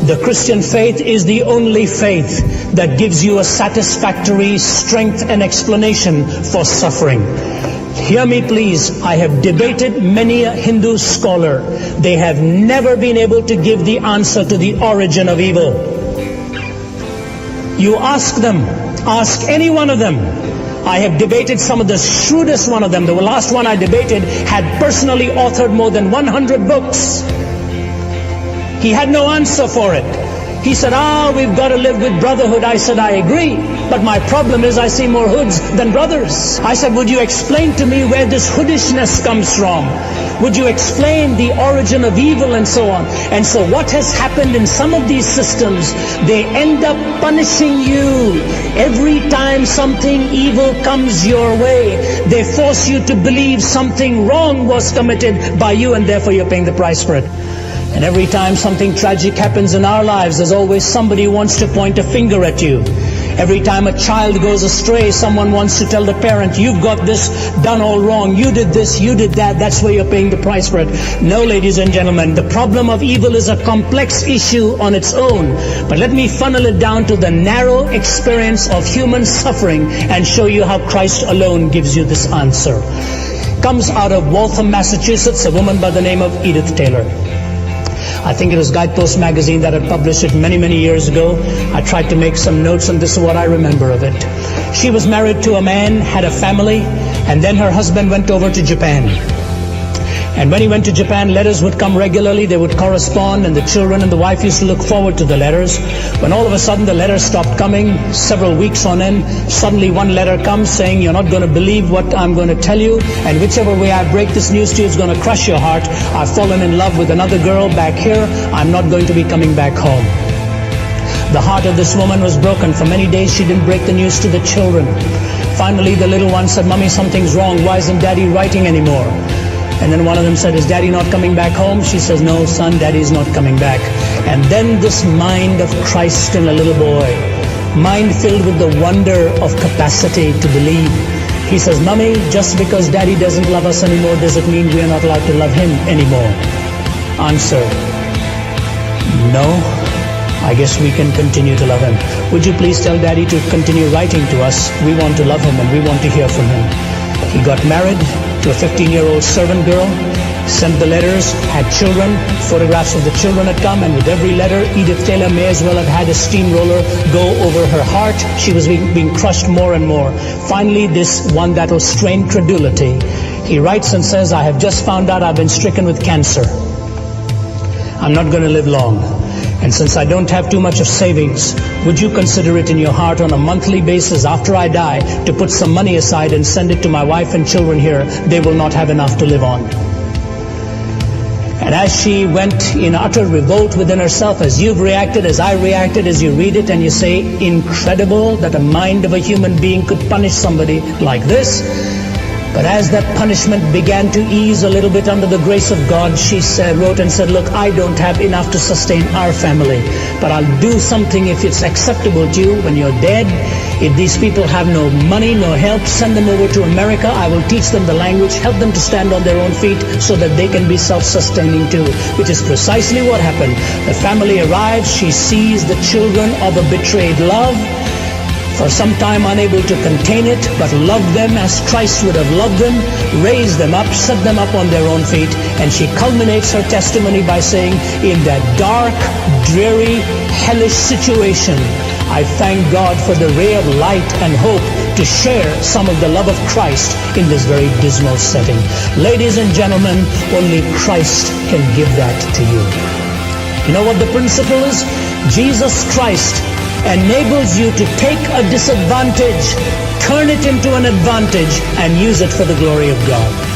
The Christian faith is the only faith that gives you a satisfactory strength and explanation for suffering. Hear me please, I have debated many a Hindu scholar. They have never been able to give the answer to the origin of evil. You ask them, ask any one of them. I have debated some of the shrewdest one of them. The last one I debated had personally authored more than 100 books. He had no answer for it. He said, we've got to live with brotherhood. I said, I agree. But my problem is I see more hoods than brothers. I said, would you explain to me where this hoodishness comes from? Would you explain the origin of evil and so on? And so what has happened in some of these systems, they end up punishing you. Every time something evil comes your way, they force you to believe something wrong was committed by you, and therefore you're paying the price for it. And every time something tragic happens in our lives, there's always somebody who wants to point a finger at you. Every time a child goes astray, someone wants to tell the parent, you've got this done all wrong, you did this, you did that, that's where you're paying the price for it. No, ladies and gentlemen, the problem of evil is a complex issue on its own. But let me funnel it down to the narrow experience of human suffering and show you how Christ alone gives you this answer. Comes out of Waltham, Massachusetts, a woman by the name of Edith Taylor. I think it was Guidepost magazine that had published it many, many years ago. I tried to make some notes, and this is what I remember of it. She was married to a man, had a family, and then her husband went over to Japan. And when he went to Japan, letters would come regularly, they would correspond, and the children and the wife used to look forward to the letters. When all of a sudden the letters stopped coming, several weeks on end, suddenly one letter comes saying, you're not going to believe what I'm going to tell you, and whichever way I break this news to you is going to crush your heart. I've fallen in love with another girl back here. I'm not going to be coming back home. The heart of this woman was broken. For many days she didn't break the news to the children. Finally the little one said, Mommy, something's wrong. Why isn't Daddy writing anymore? And then one of them said, is Daddy not coming back home? She says, no, son, Daddy's not coming back. And then this mind of Christ in a little boy, mind filled with the wonder of capacity to believe. He says, Mommy, just because Daddy doesn't love us anymore, does it mean we are not allowed to love him anymore? Answer, no. I guess we can continue to love him. Would you please tell Daddy to continue writing to us? We want to love him and we want to hear from him. He got married to a 15-year-old servant girl, sent the letters, had children, photographs of the children had come, and with every letter, Edith Taylor may as well have had a steamroller go over her heart. She was being crushed more and more. Finally, this one that will strain credulity, he writes and says, I have just found out I've been stricken with cancer. I'm not going to live long. And since I don't have too much of savings, would you consider it in your heart on a monthly basis after I die to put some money aside and send it to my wife and children here? They will not have enough to live on. And as she went in utter revolt within herself, as you've reacted, as I reacted, as you read it and you say, incredible that a mind of a human being could punish somebody like this. But as that punishment began to ease a little bit under the grace of God, she wrote and said, look, I don't have enough to sustain our family, but I'll do something if it's acceptable to you when you're dead. If these people have no money, no help, send them over to America. I will teach them the language, help them to stand on their own feet so that they can be self-sustaining too, which is precisely what happened. The family arrives, she sees the children of a betrayed love. For some time unable to contain it, but loved them as Christ would have loved them, raised them up, set them up on their own feet, and she culminates her testimony by saying, in that dark, dreary, hellish situation, I thank God for the ray of light and hope to share some of the love of Christ in this very dismal setting. Ladies and gentlemen, only Christ can give that to you. You know what the principle is? Jesus Christ enables you to take a disadvantage, turn it into an advantage, and use it for the glory of God.